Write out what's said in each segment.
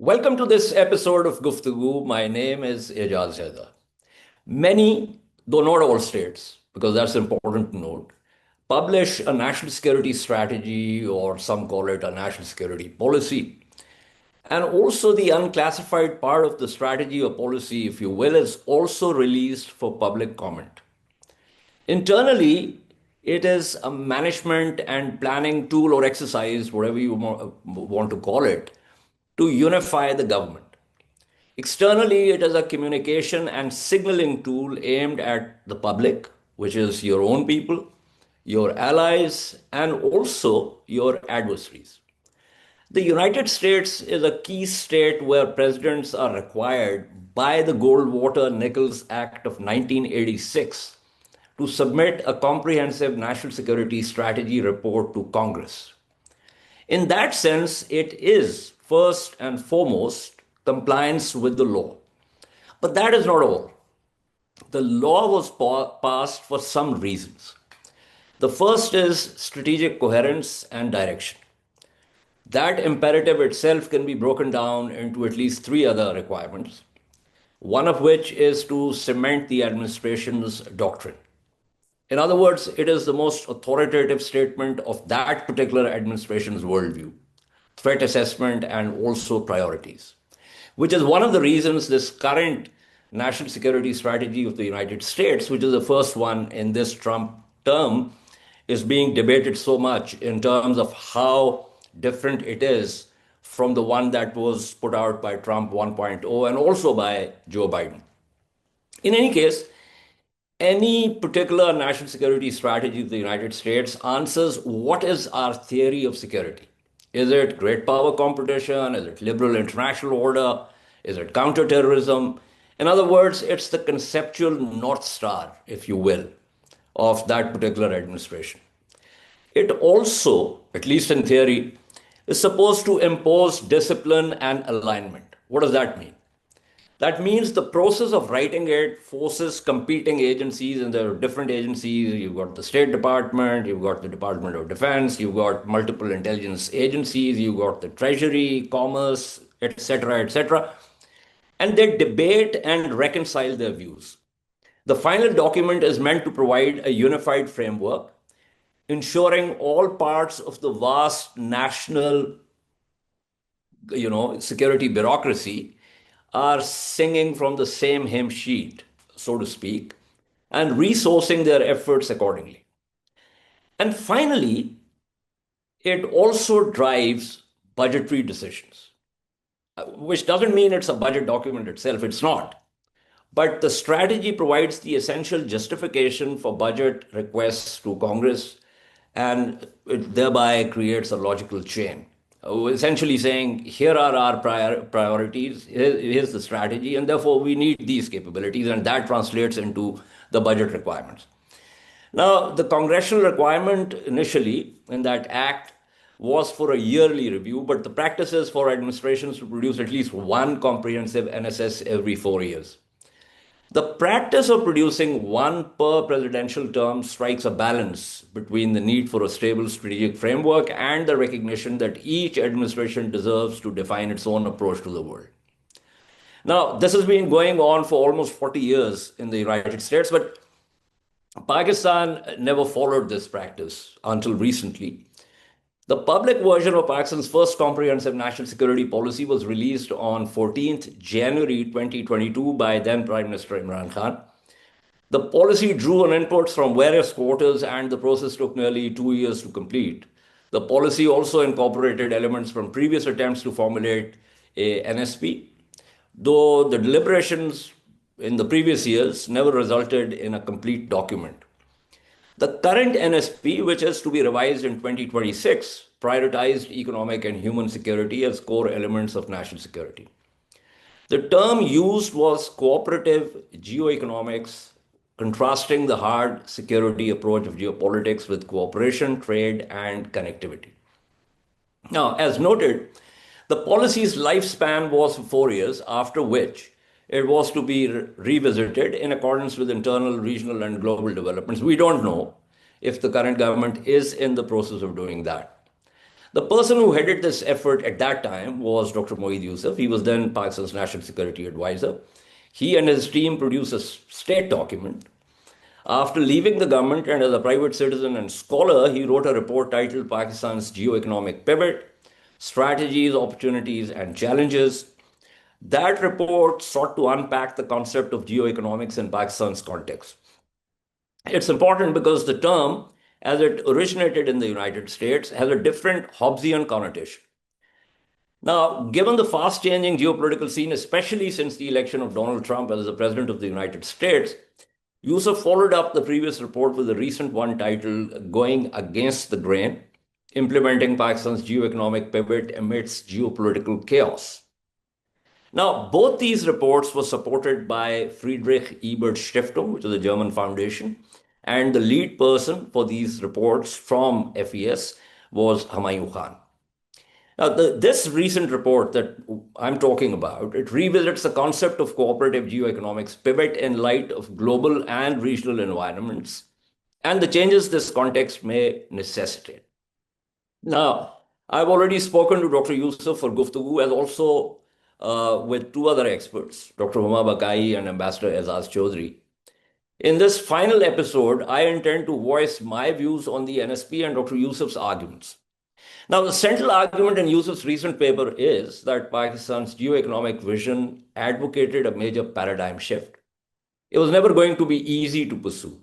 Welcome to this episode of Guftagu. My name is Ijaz Haidar. Many, though not all states, because that's important to note, publish a national security strategy, or some call it a national security policy. And also, the unclassified part of the strategy or policy, if you will, is also released for public comment. Internally, it is a management and planning tool or exercise, whatever you want to call it, to unify the government. Externally, it is a communication and signaling tool aimed at the public, which is your own people, your allies, and also your adversaries. The United States is a key state where presidents are required by the Goldwater-Nichols Act of 1986 to submit a comprehensive national security strategy report to Congress. In that sense, it is first and foremost compliance with the law. But that is not all. The law was passed for some reasons. The first is strategic coherence and direction. That imperative itself can be broken down into at least three other requirements, one of which is to cement the administration's doctrine. In other words, it is the most authoritative statement of that particular administration's worldview, threat assessment, and also priorities, which is one of the reasons this current national security strategy of the United States, which is the first one in this Trump term, is being debated so much in terms of how different it is from the one that was put out by Trump 1.0 and also by Joe Biden. In any case, any particular national security strategy of the United States answers what is our theory of security. Is it great power competition? Is it liberal international order? Is it counterterrorism? In other words, it's the conceptual North Star, if you will, of that particular administration. It also, at least in theory, is supposed to impose discipline and alignment. What does that mean? That means the process of writing it forces competing agencies, and there are different agencies. You've got the State Department, you've got the Department of Defense, you've got multiple intelligence agencies, you've got the Treasury, Commerce, etc., etc. And they debate and reconcile their views. The final document is meant to provide a unified framework, ensuring all parts of the vast national, security bureaucracy are singing from the same hymn sheet, so to speak, and resourcing their efforts accordingly. And finally, it also drives budgetary decisions, which doesn't mean it's a budget document itself, it's not. But the strategy provides the essential justification for budget requests to Congress, and it thereby creates a logical chain. Essentially saying, here are our priorities, here's the strategy, and therefore we need these capabilities, and that translates into the budget requirements. Now, the congressional requirement initially in that act was for a yearly review, but the practice is for administrations to produce at least one comprehensive NSS every 4 years. The practice of producing one per presidential term strikes a balance between the need for a stable strategic framework and the recognition that each administration deserves to define its own approach to the world. Now, this has been going on for almost 40 years in the United States, but Pakistan never followed this practice until recently. The public version of Pakistan's first comprehensive national security policy was released on 14th January 2022 by then Prime Minister Imran Khan. The policy drew on inputs from various quarters, and the process took nearly 2 years to complete. The policy also incorporated elements from previous attempts to formulate a NSP, though the deliberations in the previous years never resulted in a complete document. The current NSP, which is to be revised in 2026, prioritized economic and human security as core elements of national security. The term used was cooperative geoeconomics, contrasting the hard security approach of geopolitics with cooperation, trade, and connectivity. Now, as noted, the policy's lifespan was 4 years, after which it was to be revisited in accordance with internal, regional, and global developments. We don't know if the current government is in the process of doing that. The person who headed this effort at that time was Dr. Moeed Yusuf. He was then Pakistan's National Security Advisor. He and his team produced a state document. After leaving the government and as a private citizen and scholar, he wrote a report titled Pakistan's Geoeconomic Pivot: Strategies, Opportunities, and Challenges. That report sought to unpack the concept of geoeconomics in Pakistan's context. It's important because the term, as it originated in the United States, has a different Hobbesian connotation. Now, given the fast changing geopolitical scene, especially since the election of Donald Trump as the President of the United States, Yusuf followed up the previous report with a recent one titled Going Against the Grain: Implementing Pakistan's Geoeconomic Pivot Amidst Geopolitical Chaos. Now, both these reports were supported by Friedrich Ebert Stiftung, which is a German foundation, and the lead person for these reports from FES was Humayun Khan. Now, this recent report that I'm talking about, it revisits the concept of cooperative geoeconomics pivot in light of global and regional environments and the changes this context may necessitate. Now, I've already spoken to Dr. Yusuf for Guftagu, as also with two other experts, Dr. Huma Bakai and Ambassador Azaz Chaudhry. In this final episode, I intend to voice my views on the NSP and Dr. Yusuf's arguments. Now, the central argument in Yusuf's recent paper is that Pakistan's geoeconomic vision advocated a major paradigm shift. It was never going to be easy to pursue.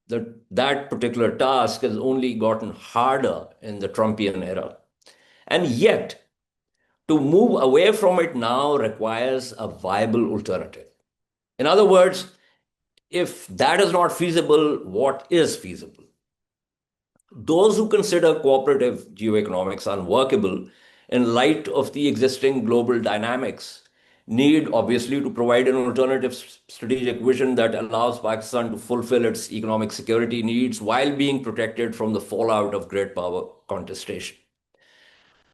That particular task has only gotten harder in the Trumpian era. And yet, to move away from it now requires a viable alternative. In other words, if that is not feasible, what is feasible? Those who consider cooperative geoeconomics unworkable in light of the existing global dynamics need obviously to provide an alternative strategic vision that allows Pakistan to fulfill its economic security needs while being protected from the fallout of great power contestation.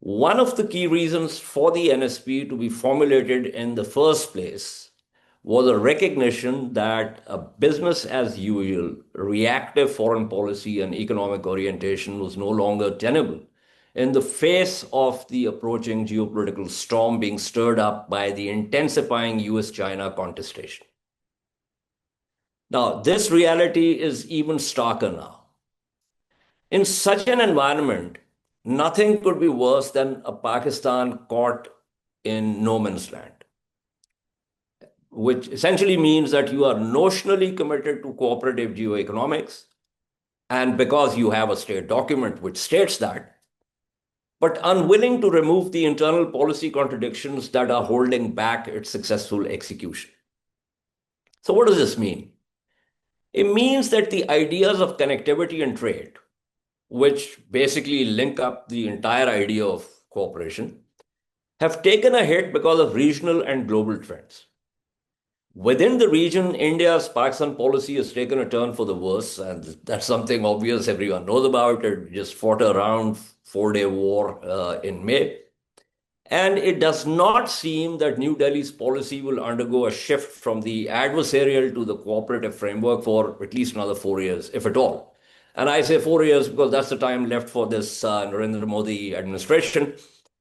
One of the key reasons for the NSP to be formulated in the first place was a recognition that a business as usual, reactive foreign policy and economic orientation was no longer tenable in the face of the approaching geopolitical storm being stirred up by the intensifying US-China contestation. Now, this reality is even starker now. In such an environment, nothing could be worse than a Pakistan caught in no man's land, which essentially means that you are notionally committed to cooperative geoeconomics, and because you have a state document which states that, but unwilling to remove the internal policy contradictions that are holding back its successful execution. So what does this mean? It means that the ideas of connectivity and trade, which basically link up the entire idea of cooperation, have taken a hit because of regional and global trends. Within the region, India's Pakistan policy has taken a turn for the worse, and that's something obvious everyone knows about. It just fought a round 4-day war in May. And it does not seem that New Delhi's policy will undergo a shift from the adversarial to the cooperative framework for at least another 4 years, if at all. And I say 4 years because that's the time left for this Narendra Modi administration.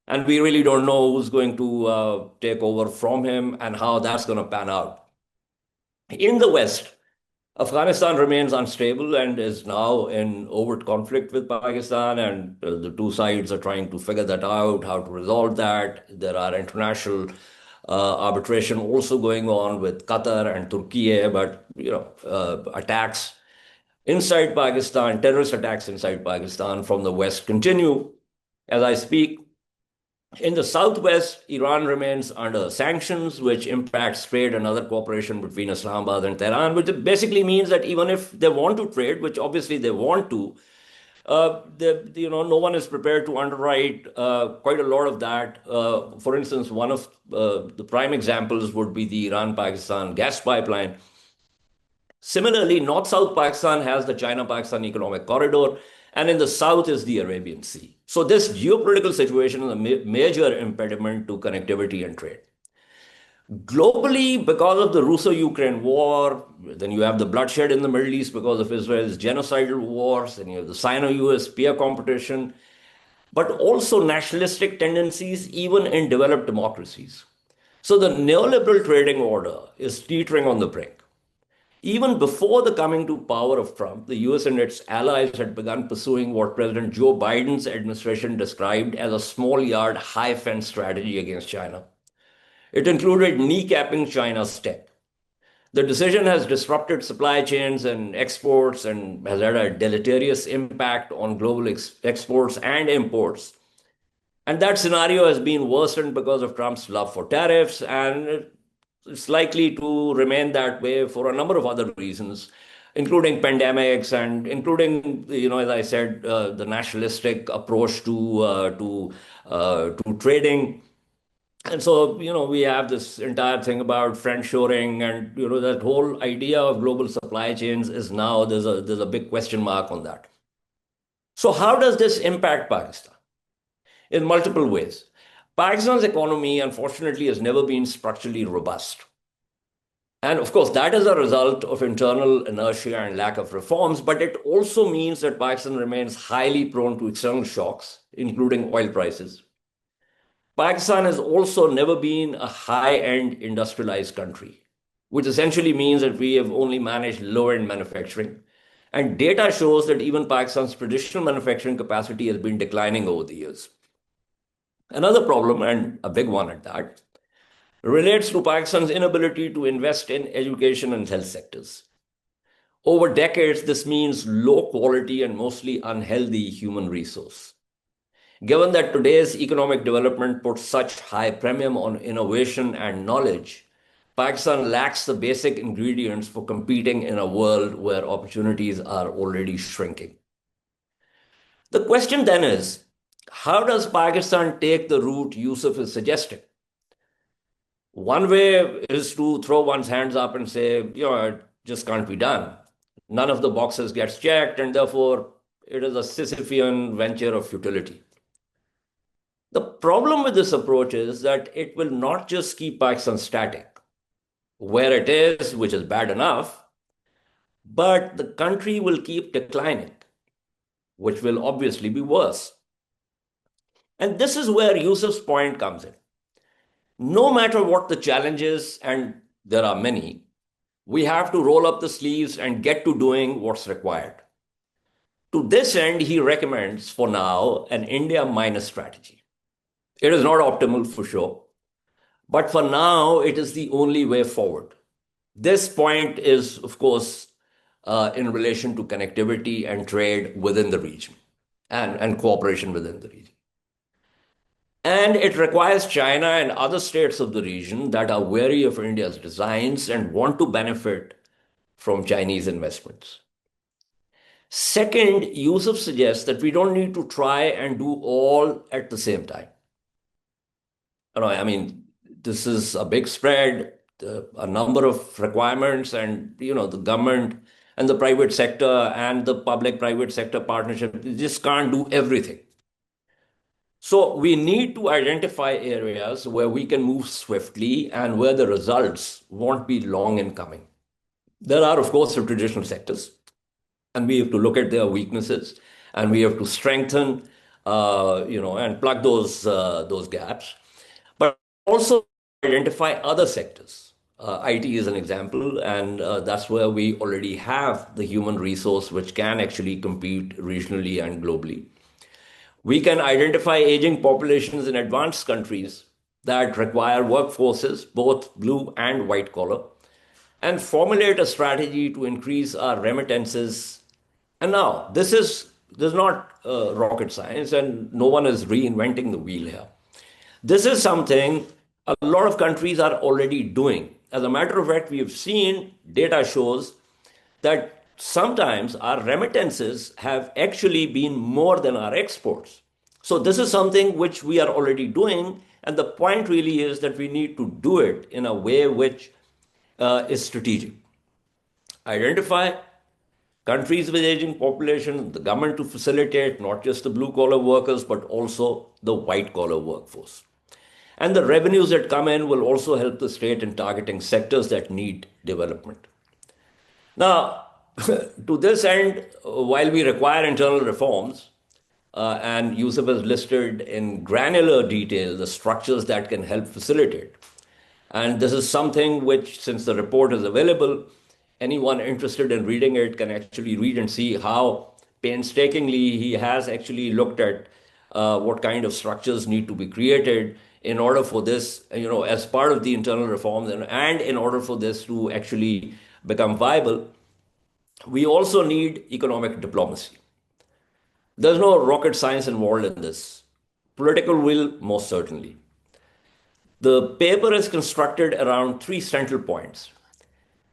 And we really don't know who's going to take over from him and how that's going to pan out. In the West, Afghanistan remains unstable and is now in overt conflict with Pakistan, and the two sides are trying to figure that out, how to resolve that. There are international arbitration also going on with Qatar and Turkey, but attacks inside Pakistan, terrorist attacks inside Pakistan from the West continue as I speak. In the Southwest, Iran remains under sanctions, which impacts trade and other cooperation between Islamabad and Tehran, which basically means that even if they want to trade, which obviously they want to, no one is prepared to underwrite quite a lot of that. For instance, one of the prime examples would be the Iran-Pakistan gas pipeline. Similarly, North-South Pakistan has the China-Pakistan economic corridor, and in the south is the Arabian Sea. So this geopolitical situation is a major impediment to connectivity and trade. Globally, because of the Russo-Ukraine war, then you have the bloodshed in the Middle East because of Israel's genocidal wars, then you have the Sino-US peer competition. but also nationalistic tendencies even in developed democracies. So the neoliberal trading order is teetering on the brink. Even before the coming to power of Trump, the US and its allies had begun pursuing what President Joe Biden's administration described as a small yard, high fence strategy against China. It included kneecapping China's tech. The decision has disrupted supply chains and exports and has had a deleterious impact on global exports and imports. And that scenario has been worsened because of Trump's love for tariffs, and it's likely to remain that way for a number of other reasons, including pandemics and including, as I said, the nationalistic approach to trading. And so, we have this entire thing about friendshoring, and that whole idea of global supply chains is now there's a big question mark on that. So, how does this impact Pakistan? In multiple ways. Pakistan's economy, unfortunately, has never been structurally robust. And of course, that is a result of internal inertia and lack of reforms, but it also means that Pakistan remains highly prone to external shocks, including oil prices. Pakistan has also never been a high end industrialized country, which essentially means that we have only managed low end manufacturing. And data shows that even Pakistan's traditional manufacturing capacity has been declining over the years. Another problem, and a big one at that, relates to Pakistan's inability to invest in education and health sectors. Over decades, this means low quality and mostly unhealthy human resource. Given that today's economic development puts such high premium on innovation and knowledge, Pakistan lacks the basic ingredients for competing in a world where opportunities are already shrinking. The question then is, how does Pakistan take the route Yusuf is suggesting? One way is to throw one's hands up and say, it just can't be done. None of the boxes gets checked, and therefore it is a Sisyphean venture of futility. The problem with this approach is that it will not just keep Pakistan static, where it is, which is bad enough, but the country will keep declining, which will obviously be worse. And this is where Yusuf's point comes in. No matter what the challenges, and there are many, we have to roll up the sleeves and get to doing what's required. To this end, he recommends for now an India minus strategy. It is not optimal for sure, but for now, it is the only way forward. This point is, of course, in relation to connectivity and trade within the region and cooperation within the region. And it requires China and other states of the region that are wary of India's designs and want to benefit from Chinese investments. Second, Yusuf suggests that we don't need to try and do all at the same time. I mean, this is a big spread, a number of requirements, and the government and the private sector and the public-private sector partnership just can't do everything. So we need to identify areas where we can move swiftly and where the results won't be long in coming. There are, of course, the traditional sectors, and we have to look at their weaknesses, and we have to strengthen, and plug those gaps. But also identify other sectors. IT is an example, and that's where we already have the human resource which can actually compete regionally and globally. We can identify aging populations in advanced countries that require workforces, both blue and white collar, and formulate a strategy to increase our remittances. And now, this is not rocket science, and no one is reinventing the wheel here. This is something a lot of countries are already doing. As a matter of fact, we have seen data shows that sometimes our remittances have actually been more than our exports. So this is something which we are already doing, and the point really is that we need to do it in a way which is strategic. Identify countries with aging population, the government to facilitate not just the blue collar workers, but also the white collar workforce. And the revenues that come in will also help the state in targeting sectors that need development. Now, to this end, while we require internal reforms, and Yusuf has listed in granular detail the structures that can help facilitate. And this is something which, since the report is available, anyone interested in reading it can actually read and see how painstakingly he has actually looked at what kind of structures need to be created in order for this, as part of the internal reforms, and in order for this to actually become viable. We also need economic diplomacy. There's no rocket science involved in this. Political will, most certainly. The paper is constructed around three central points: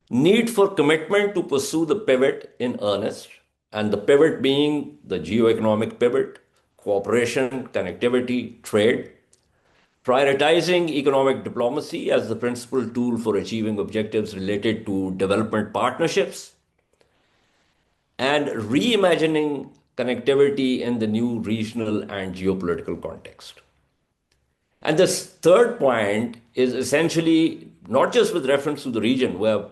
need for commitment to pursue the pivot in earnest, and the pivot being the geoeconomic pivot, cooperation, connectivity, trade, prioritizing economic diplomacy as the principal tool for achieving objectives related to development partnerships, and reimagining connectivity in the new regional and geopolitical context. And this third point is essentially not just with reference to the region where,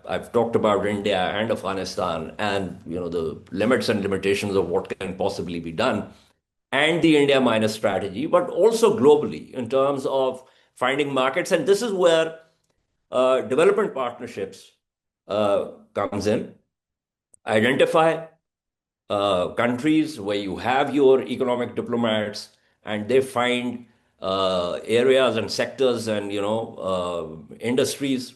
I've talked about India and Afghanistan and, the limits and limitations of what can possibly be done and the India minus strategy, but also globally in terms of finding markets. And this is where development partnerships comes in. Identify countries where you have your economic diplomats and they find areas and sectors and industries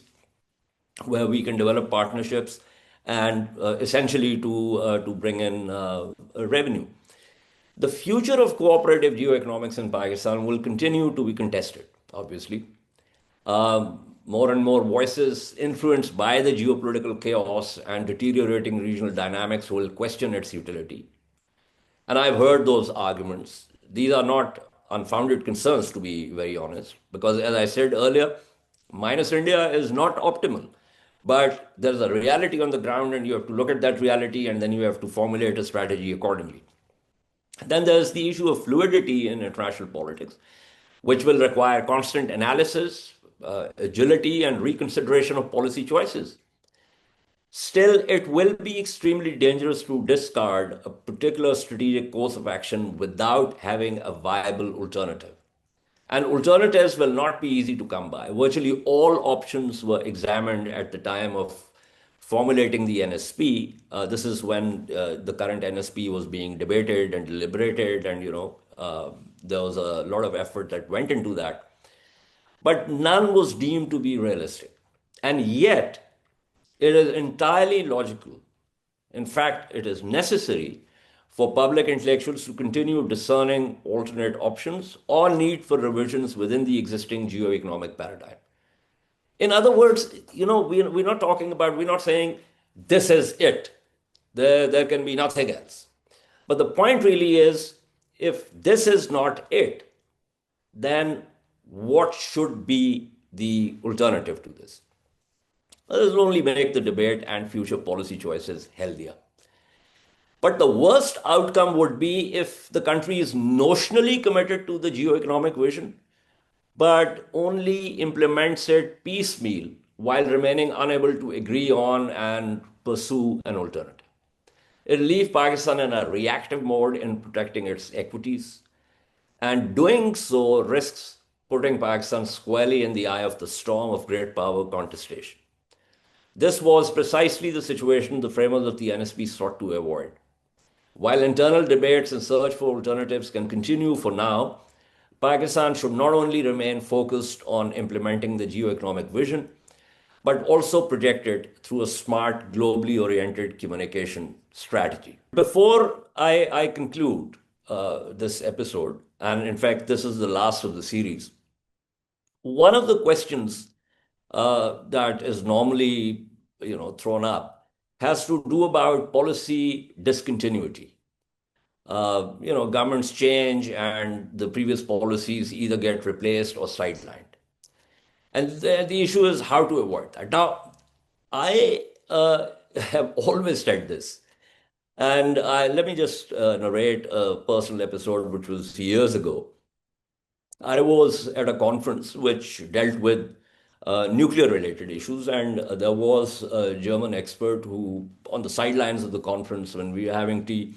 where we can develop partnerships and essentially to bring in revenue. The future of cooperative geoeconomics in Pakistan will continue to be contested, obviously. More and more voices influenced by the geopolitical chaos and deteriorating regional dynamics will question its utility. And I've heard those arguments. These are not unfounded concerns, to be very honest, because as I said earlier, minus India is not optimal. But there's a reality on the ground, and you have to look at that reality, and then you have to formulate a strategy accordingly. Then there's the issue of fluidity in international politics, which will require constant analysis, agility, and reconsideration of policy choices. Still, it will be extremely dangerous to discard a particular strategic course of action without having a viable alternative. And alternatives will not be easy to come by. Virtually all options were examined at the time of formulating the NSP. This is when the current NSP was being debated and deliberated, and there was a lot of effort that went into that. But none was deemed to be realistic. And yet, it is entirely logical. In fact, it is necessary for public intellectuals to continue discerning alternate options or need for revisions within the existing geoeconomic paradigm. In other words, we're not talking about, we're not saying this is it. There can be nothing else. But the point really is, if this is not it, then what should be the alternative to this? This will only make the debate and future policy choices healthier. But the worst outcome would be if the country is notionally committed to the geoeconomic vision, but only implements it piecemeal while remaining unable to agree on and pursue an alternative. It leaves Pakistan in a reactive mode in protecting its equities, and doing so risks putting Pakistan squarely in the eye of the storm of great power contestation. This was precisely the situation the framers of the NSP sought to avoid. While internal debates and search for alternatives can continue for now, Pakistan should not only remain focused on implementing the geoeconomic vision, but also project it through a smart, globally oriented communication strategy. Before I conclude this episode, and in fact, this is the last of the series, one of the questions that is normally thrown up has to do about policy discontinuity. Governments change and the previous policies either get replaced or sidelined. And the issue is how to avoid that. Now, I have always said this. And let me just narrate a personal episode which was years ago. I was at a conference which dealt with nuclear related issues, and there was a German expert who, on the sidelines of the conference when we were having tea,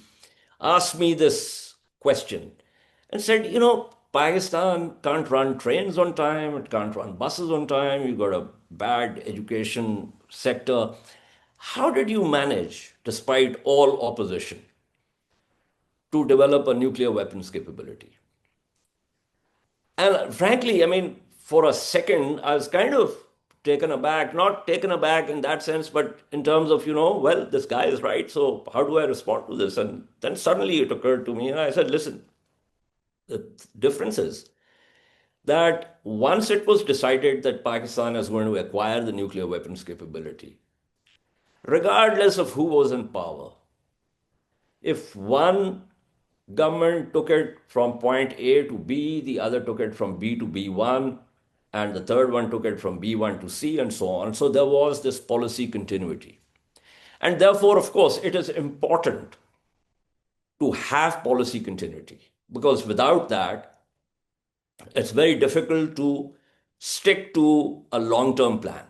asked me this question and said, Pakistan can't run trains on time, it can't run buses on time, you've got a bad education sector. How did you manage, despite all opposition, to develop a nuclear weapons capability? And frankly, I mean, for a second, I was kind of taken aback, not taken aback in that sense, but in terms of, well, this guy is right. So how do I respond to this? And then suddenly it occurred to me, and I said, listen, the difference is that once it was decided that Pakistan is going to acquire the nuclear weapons capability, regardless of who was in power, if one government took it from point A to B, the other took it from B to B1, and the third one took it from B1 to C, and so on. So there was this policy continuity. And therefore, of course, it is important to have policy continuity because without that, it's very difficult to stick to a long term plan.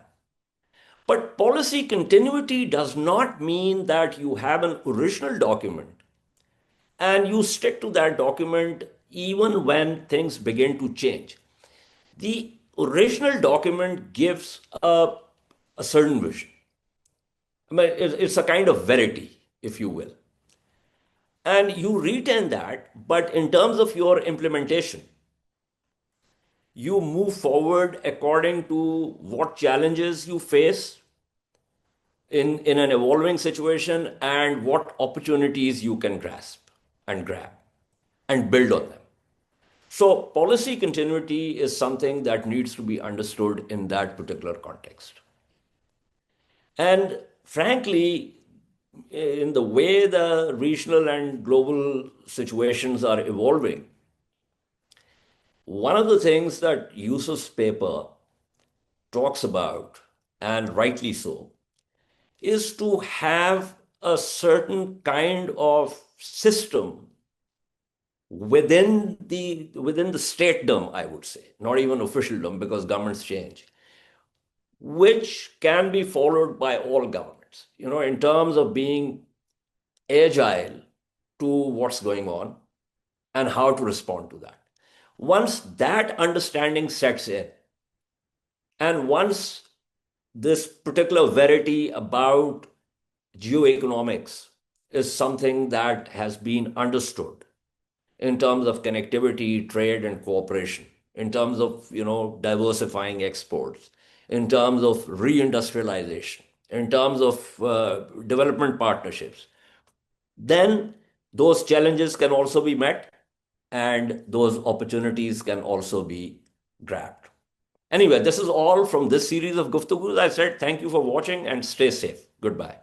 But policy continuity does not mean that you have an original document and you stick to that document even when things begin to change. The original document gives a certain vision. I mean, it's a kind of verity, if you will. And you retain that, but in terms of your implementation, you move forward according to what challenges you face in an evolving situation and what opportunities you can grasp and grab and build on them. So, policy continuity is something that needs to be understood in that particular context. And frankly, in the way the regional and global situations are evolving, one of the things that Yusuf's paper talks about, and rightly so, is to have a certain kind of system within the statedom, I would say, not even officialdom because governments change, which can be followed by all governments, in terms of being agile to what's going on and how to respond to that. Once that understanding sets in, and once this particular verity about geoeconomics is something that has been understood in terms of connectivity, trade, and cooperation, in terms of diversifying exports, in terms of reindustrialization, in terms of development partnerships, then those challenges can also be met and those opportunities can also be grabbed. Anyway, this is all from this series of Guftagus. I said thank you for watching and stay safe. Goodbye.